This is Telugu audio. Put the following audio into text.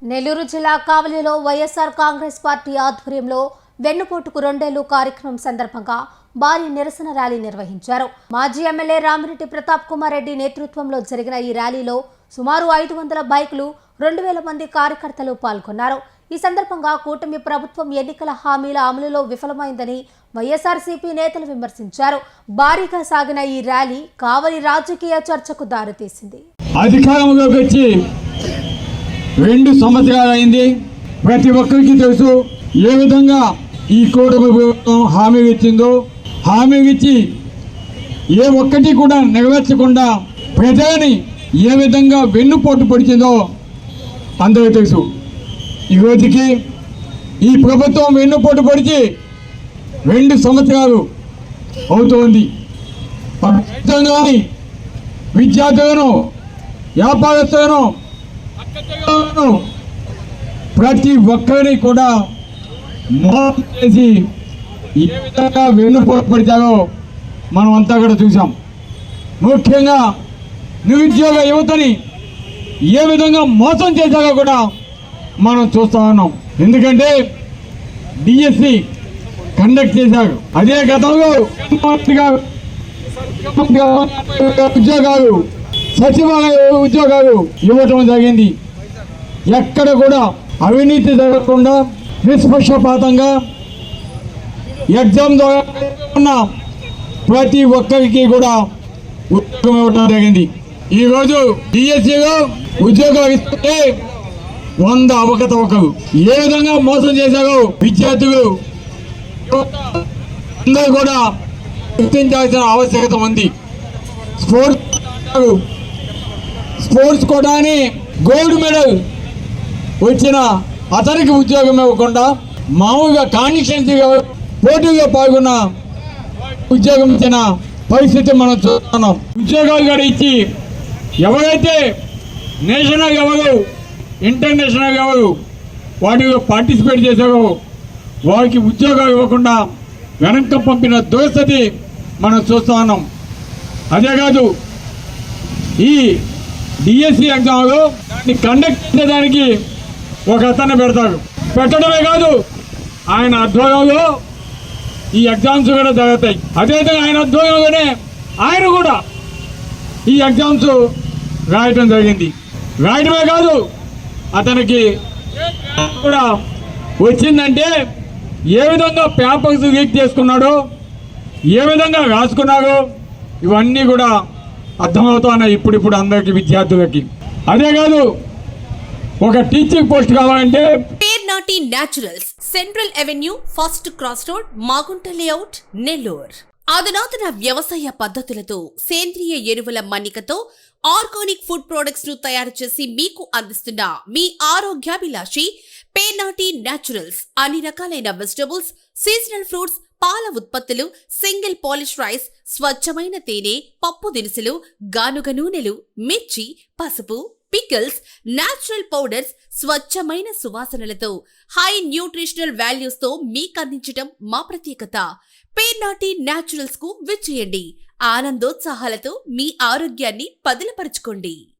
నెల్లూరు జిల్లా కావలిలో వైఎస్ఆర్ కాంగ్రెస్ పార్టీ ఆధ్వర్యంలో వెన్నుపోటుకు 2 ఏళ్లు కార్యక్రమం సందర్భంగా భారీ నిరసన ర్యాలీ నిర్వహించారు. మాజీ ఎమ్మెల్యే రామిరెడ్డి ప్రతాప్ కుమార్ రెడ్డి నేతృత్వంలో జరిగిన ఈ ర్యాలీలో సుమారు 500 బైకులు 2000 మంది కార్యకర్తలు పాల్గొన్నారు. ఈ సందర్భంగా కూటమి ప్రభుత్వం ఎన్నికల హామీల అమలులో విఫలమైందని వైఎస్ఆర్సీపీ నేతలు విమర్శించారు. భారీగా సాగిన ఈ ర్యాలీ కావలి రాజకీయ చర్చకు దారితీసింది. అధికారంలోకి వచ్చి 2 సంవత్సరాలు అయింది. ప్రతి ఒక్కరికి తెలుసు ఏ విధంగా ఈ కూటమి ప్రభుత్వం హామీ ఇచ్చిందో. హామీ ఇచ్చి ఏ ఒక్కటి కూడా నెరవేర్చకుండా ప్రజలని ఏ విధంగా వెన్నుపోటు పొడిచిందో అందరికీ తెలుసు. ఈ రోజుకి ఈ ప్రభుత్వం వెన్నుపోటు పొడిచి 2 సంవత్సరాలు అవుతోంది. విద్యార్థులను, వ్యాపారస్తులను, ప్రతి ఒక్కరిని కూడా మోసం చేసి ఏ విధంగా వెన్నుపోటు పడిచారో మనం అంతా కూడా చూసాం. ముఖ్యంగా నిరుద్యోగ యువతని ఏ విధంగా మోసం చేశారో కూడా మనం చూస్తూ ఉన్నాం. ఎందుకంటే డిఎస్సి కండక్ట్ చేశారు. అదే గతంలో ఉద్యోగాలు, సచివాలయ ఉద్యోగాలు ఇవ్వటం జరిగింది. ఎక్కడ కూడా అవినీతి జరగకుండా నిష్పక్షపాతంగా ఎగ్జామ్ ద్వారా ఉన్న ప్రతి ఒక్కరికి కూడా ఉద్యోగం ఇవ్వటం జరిగింది. ఈరోజు డిఎస్సిలో ఉద్యోగాలు ఇస్తుంటే 100 అవకతవకలు ఏ విధంగా మోసం చేశారో విద్యార్థులు అందరూ కూడా గుర్తించాల్సిన ఆవశ్యకత ఉంది. స్పోర్ట్స్ కోటాని గోల్డ్ మెడల్ వచ్చిన అతనికి ఉద్యోగం ఇవ్వకుండా మామూలుగా కాన్స్టిట్యుయెన్సీగా పోటీగా పాల్గొన్న ఉద్యోగం ఇచ్చిన పరిస్థితి మనం చూస్తున్నాం. ఉద్యోగాలు కూడా ఇచ్చి ఎవరైతే నేషనల్ ఎవరు, ఇంటర్నేషనల్ ఎవరు వాటిలో పార్టిసిపేట్ చేశారో వారికి ఉద్యోగాలు ఇవ్వకుండా వెనక్కి పంపిన దుస్థితి మనం చూస్తూ ఉన్నాం. అదే కాదు, ఈ డిఎస్సి ఎగ్జామ్లో దాన్ని కండక్ట్ చేసేదానికి ఒక అతన్ని పెడతాడు. పెట్టడమే కాదు, ఆయన ఆధ్వర్యంలో ఈ ఎగ్జామ్స్ కూడా జరుగుతాయి. అదేవిధంగా ఆయన ఆధ్వర్యంలోనే ఆయన కూడా ఈ ఎగ్జామ్స్ రాయటం జరిగింది. రాయటమే కాదు, అతనికి కూడా వచ్చిందంటే ఏ విధంగా పేపర్స్ లీక్ చేసుకున్నాడో, ఏ విధంగా రాసుకున్నాడో ఇవన్నీ కూడా అర్థమవుతున్నాయి ఇప్పుడు అందరికి విద్యార్థులకి. అదే కాదు, ఒక టీచింగ్ పోస్ట్ కావాలంటే Pernati naturals, central avenue, first cross road, Magunta layout, Nellore. అధునాతన వ్యవసాయ పద్ధతులతో, సేంద్రియ ఎరువుల మన్నికతో ఆర్గానిక్ ఫుడ్ ప్రొడక్ట్స్ ను తయారు చేసి మీకు అందిస్తున్న మీ ఆరోగ్యాభిలాషి పేర్నాటి న్యాచురల్స్. అన్ని రకాలైన వెజిటబుల్స్, సీజనల్ ఫ్రూట్స్, పాల ఉత్పత్తులు, సింగిల్ పాలిష్ రైస్, స్వచ్ఛమైన తేనె, పప్పు దినుసులు, గానుగ నూనెలు, మిర్చి, పసుపు, పికిల్స్, న్యాచురల్ పౌడర్స్, స్వచ్ఛమైన సువాసనలతో హై న్యూట్రిషనల్ వాల్యూస్ తో మీకందించటం మా ప్రత్యేకత. పేర్నాటి న్యాచురల్స్ కు విచ్చేయండి. ఆనందోత్సాహాలతో మీ ఆరోగ్యాన్ని పదిలపరచుకోండి.